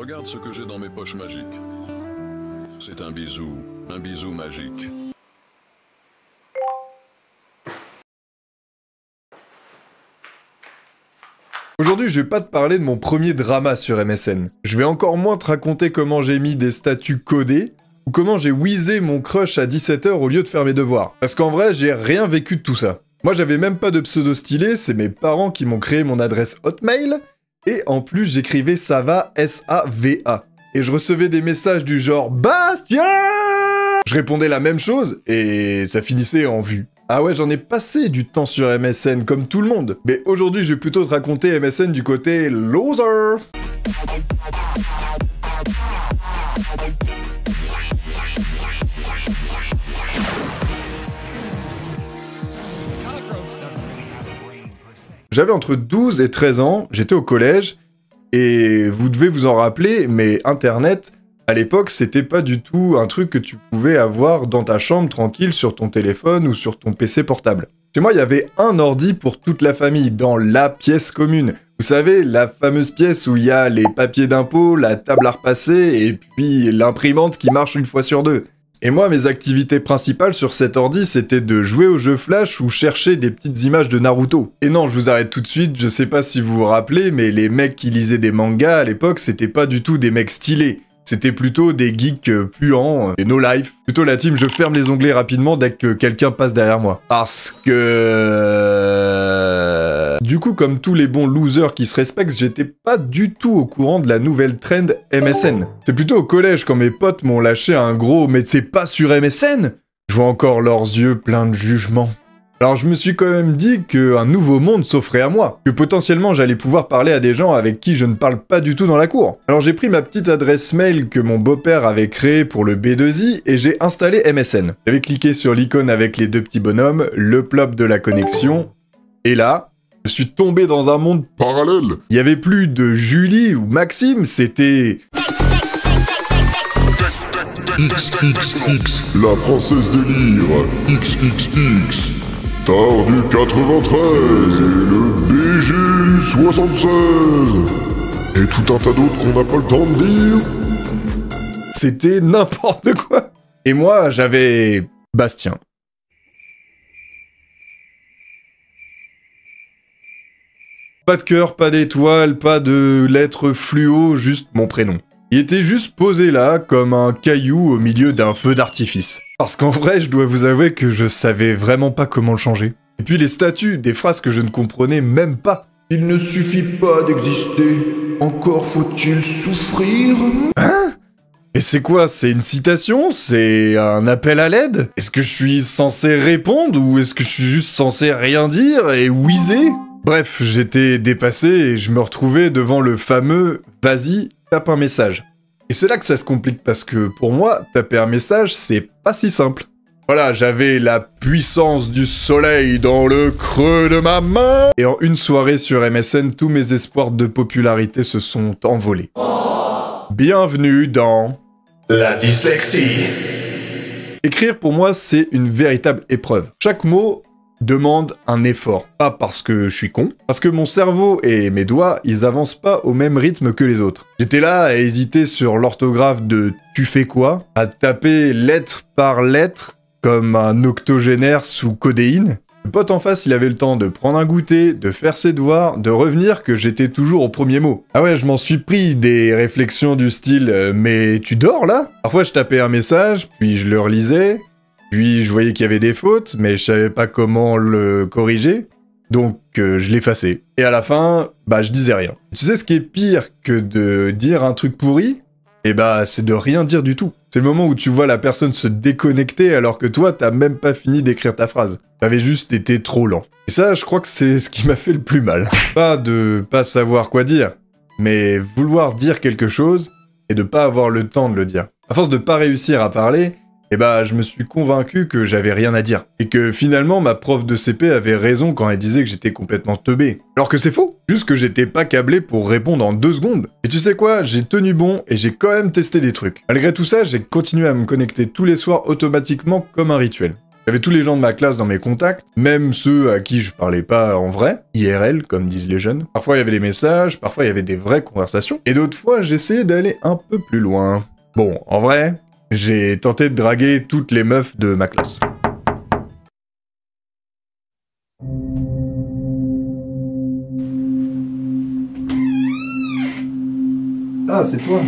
Regarde ce que j'ai dans mes poches magiques. C'est un bisou magique. Aujourd'hui, je vais pas te parler de mon premier drama sur MSN. Je vais encore moins te raconter comment j'ai mis des statuts codés, ou comment j'ai wheezé mon crush à 17h au lieu de faire mes devoirs. Parce qu'en vrai, j'ai rien vécu de tout ça. Moi, j'avais même pas de pseudo stylé, c'est mes parents qui m'ont créé mon adresse Hotmail, et en plus, j'écrivais Sava, S-A-V-A. Et je recevais des messages du genre « Bastien !» Je répondais la même chose, et ça finissait en vue. Ah ouais, j'en ai passé du temps sur MSN, comme tout le monde. Mais aujourd'hui, je vais plutôt te raconter MSN du côté loser. J'avais entre 12 et 13 ans, j'étais au collège, et vous devez vous en rappeler, mais Internet, à l'époque, c'était pas du tout un truc que tu pouvais avoir dans ta chambre tranquille sur ton téléphone ou sur ton PC portable. Chez moi, il y avait un ordi pour toute la famille, dans la pièce commune. Vous savez, la fameuse pièce où il y a les papiers d'impôt, la table à repasser, et puis l'imprimante qui marche une fois sur deux. Et moi, mes activités principales sur cet ordi, c'était de jouer aux jeux Flash ou chercher des petites images de Naruto. Et non, je vous arrête tout de suite, je sais pas si vous vous rappelez, mais les mecs qui lisaient des mangas à l'époque, c'était pas du tout des mecs stylés. C'était plutôt des geeks puants, et no life. Plutôt la team, je ferme les onglets rapidement dès que quelqu'un passe derrière moi. Parce que... Du coup, comme tous les bons losers qui se respectent, j'étais pas du tout au courant de la nouvelle trend MSN. C'est plutôt au collège quand mes potes m'ont lâché un gros « mais c'est pas sur MSN ?» Je vois encore leurs yeux pleins de jugement. Alors je me suis quand même dit qu'un nouveau monde s'offrait à moi, que potentiellement j'allais pouvoir parler à des gens avec qui je ne parle pas du tout dans la cour. Alors j'ai pris ma petite adresse mail que mon beau-père avait créée pour le B2I et j'ai installé MSN. J'avais cliqué sur l'icône avec les deux petits bonhommes, le plop de la connexion, et là, je suis tombé dans un monde parallèle. Il y avait plus de Julie ou Maxime, c'était... XXX, la princesse de Lyre, XXX, Tard du 93 et le BG du 76 et tout un tas d'autres qu'on n'a pas le temps de dire. C'était n'importe quoi. Et moi, j'avais Bastien. Pas de cœur, pas d'étoile, pas de lettres fluo, juste mon prénom. Il était juste posé là, comme un caillou au milieu d'un feu d'artifice. Parce qu'en vrai, je dois vous avouer que je savais vraiment pas comment le changer. Et puis les statuts, des phrases que je ne comprenais même pas. Il ne suffit pas d'exister, encore faut-il souffrir. Hein? Et c'est quoi? C'est une citation? C'est un appel à l'aide? Est-ce que je suis censé répondre ou est-ce que je suis juste censé rien dire et whizzer? Bref, j'étais dépassé et je me retrouvais devant le fameux « vas-y, tape un message ». Et c'est là que ça se complique parce que pour moi, taper un message, c'est pas si simple. Voilà, j'avais la puissance du soleil dans le creux de ma main. Et en une soirée sur MSN, tous mes espoirs de popularité se sont envolés. Bienvenue dans... la dyslexie. Écrire pour moi, c'est une véritable épreuve. Chaque mot demande un effort. Pas parce que je suis con, parce que mon cerveau et mes doigts, ils avancent pas au même rythme que les autres. J'étais là à hésiter sur l'orthographe de « tu fais quoi ?» à taper lettre par lettre comme un octogénaire sous codéine. Le pote en face, il avait le temps de prendre un goûter, de faire ses devoirs, de revenir que j'étais toujours au premier mot. Ah ouais, je m'en suis pris des réflexions du style « mais tu dors là ?» Parfois je tapais un message, puis je le relisais, puis je voyais qu'il y avait des fautes, mais je savais pas comment le corriger, donc je l'effaçais. Et à la fin, bah je disais rien. Tu sais ce qui est pire que de dire un truc pourri? Eh bah c'est de rien dire du tout. C'est le moment où tu vois la personne se déconnecter alors que toi t'as même pas fini d'écrire ta phrase. T'avais juste été trop lent. Et ça, je crois que c'est ce qui m'a fait le plus mal. Pas de pas savoir quoi dire, mais vouloir dire quelque chose et de pas avoir le temps de le dire. À force de pas réussir à parler, eh bah, je me suis convaincu que j'avais rien à dire. Et que finalement, ma prof de CP avait raison quand elle disait que j'étais complètement teubé. Alors que c'est faux. Juste que j'étais pas câblé pour répondre en 2 secondes. Et tu sais quoi? J'ai tenu bon et j'ai quand même testé des trucs. Malgré tout ça, j'ai continué à me connecter tous les soirs automatiquement comme un rituel. J'avais tous les gens de ma classe dans mes contacts, même ceux à qui je parlais pas en vrai, IRL comme disent les jeunes. Parfois il y avait des messages, parfois il y avait des vraies conversations, et d'autres fois j'essayais d'aller un peu plus loin. Bon, en vrai, j'ai tenté de draguer toutes les meufs de ma classe. Ah, c'est toi.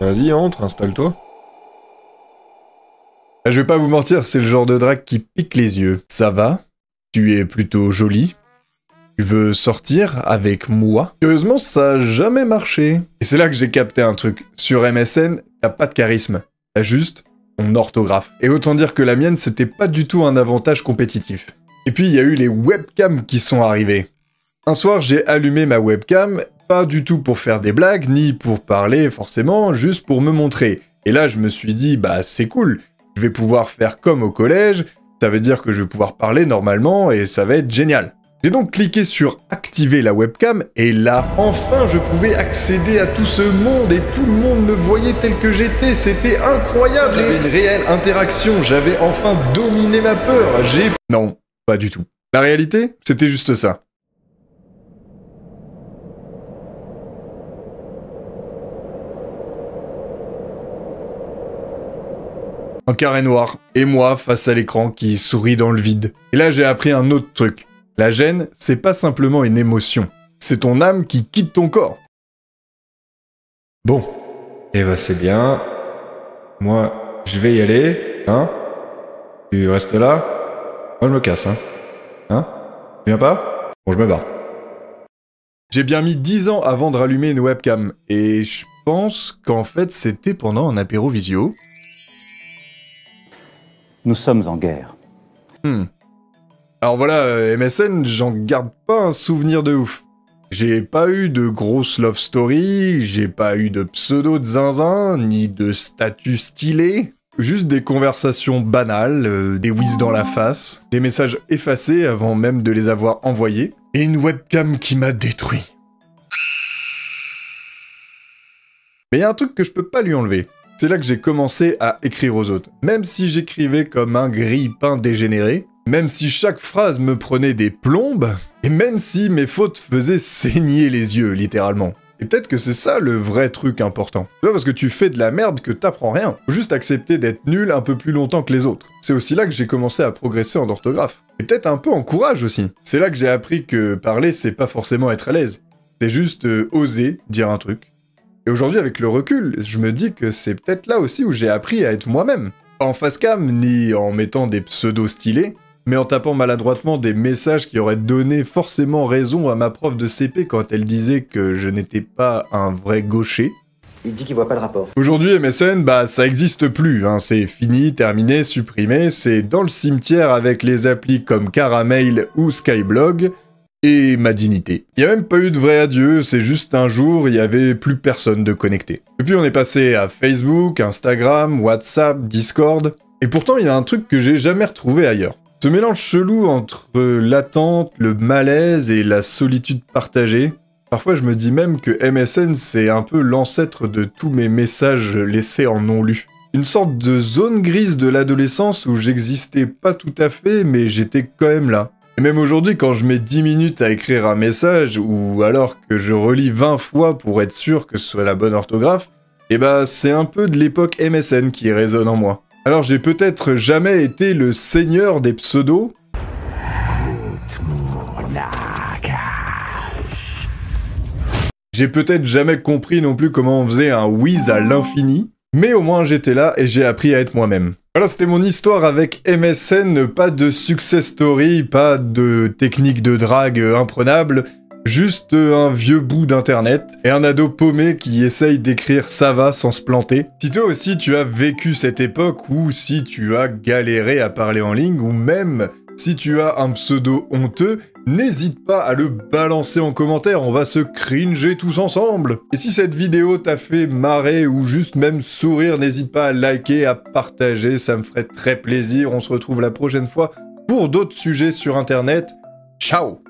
Vas-y, entre, installe-toi. Je vais pas vous mentir, c'est le genre de drague qui pique les yeux. Ça va? Tu es plutôt jolie? Tu veux sortir avec moi? Curieusement, ça a jamais marché. Et c'est là que j'ai capté un truc. Sur MSN, t'as pas de charisme. T'as juste ton orthographe. Et autant dire que la mienne, c'était pas du tout un avantage compétitif. Et puis, il y a eu les webcams qui sont arrivés. Un soir, j'ai allumé ma webcam, pas du tout pour faire des blagues, ni pour parler forcément, juste pour me montrer. Et là, je me suis dit, bah c'est cool, je vais pouvoir faire comme au collège, ça veut dire que je vais pouvoir parler normalement et ça va être génial. J'ai donc cliqué sur activer la webcam et là, enfin, je pouvais accéder à tout ce monde et tout le monde me voyait tel que j'étais, c'était incroyable. J'avais une réelle interaction, j'avais enfin dominé ma peur, Non, pas du tout. La réalité, c'était juste ça. Un carré noir, et moi face à l'écran qui sourit dans le vide. Et là j'ai appris un autre truc. La gêne, c'est pas simplement une émotion. C'est ton âme qui quitte ton corps. Bon. Eh ben c'est bien. Moi, je vais y aller, hein? Tu restes là? Moi je me casse, hein? Hein? Tu viens pas? Bon, je me barre. J'ai bien mis 10 ans avant de rallumer une webcam, et je pense qu'en fait c'était pendant un apéro visio. Nous sommes en guerre. Alors voilà, MSN, j'en garde pas un souvenir de ouf. J'ai pas eu de grosses love story, j'ai pas eu de pseudo de zinzin, ni de statut stylé. Juste des conversations banales, des whiz dans la face, des messages effacés avant même de les avoir envoyés, et une webcam qui m'a détruit. Mais y a un truc que je peux pas lui enlever. C'est là que j'ai commencé à écrire aux autres. Même si j'écrivais comme un grille-pain dégénéré, même si chaque phrase me prenait des plombes, et même si mes fautes faisaient saigner les yeux, littéralement. Et peut-être que c'est ça le vrai truc important. C'est pas parce que tu fais de la merde que t'apprends rien. Faut juste accepter d'être nul un peu plus longtemps que les autres. C'est aussi là que j'ai commencé à progresser en orthographe. Et peut-être un peu en courage aussi. C'est là que j'ai appris que parler, c'est pas forcément être à l'aise. C'est juste oser dire un truc. Et aujourd'hui, avec le recul, je me dis que c'est peut-être là aussi où j'ai appris à être moi-même. Pas en face cam, ni en mettant des pseudos stylés, mais en tapant maladroitement des messages qui auraient donné forcément raison à ma prof de CP quand elle disait que je n'étais pas un vrai gaucher. Il dit qu'il voit pas le rapport. Aujourd'hui, MSN, bah ça existe plus, hein. C'est fini, terminé, supprimé, c'est dans le cimetière avec les applis comme Caramel ou Skyblog, et ma dignité. Il n'y a même pas eu de vrai adieu, c'est juste un jour, il y avait plus personne de connecté. Depuis on est passé à Facebook, Instagram, WhatsApp, Discord, et pourtant il y a un truc que j'ai jamais retrouvé ailleurs. Ce mélange chelou entre l'attente, le malaise et la solitude partagée. Parfois je me dis même que MSN c'est un peu l'ancêtre de tous mes messages laissés en non-lu. Une sorte de zone grise de l'adolescence où j'existais pas tout à fait mais j'étais quand même là. Et même aujourd'hui, quand je mets 10 minutes à écrire un message, ou alors que je relis 20 fois pour être sûr que ce soit la bonne orthographe, eh bah c'est un peu de l'époque MSN qui résonne en moi. Alors j'ai peut-être jamais été le seigneur des pseudos. J'ai peut-être jamais compris non plus comment on faisait un whiz à l'infini, mais au moins j'étais là et j'ai appris à être moi-même. Voilà, c'était mon histoire avec MSN, pas de success story, pas de technique de drague imprenable, juste un vieux bout d'internet et un ado paumé qui essaye d'écrire ça va sans se planter. Si toi aussi tu as vécu cette époque ou si tu as galéré à parler en ligne ou même si tu as un pseudo honteux, n'hésite pas à le balancer en commentaire, on va se cringer tous ensemble. Et si cette vidéo t'a fait marrer ou juste même sourire, n'hésite pas à liker, à partager, ça me ferait très plaisir. On se retrouve la prochaine fois pour d'autres sujets sur internet. Ciao!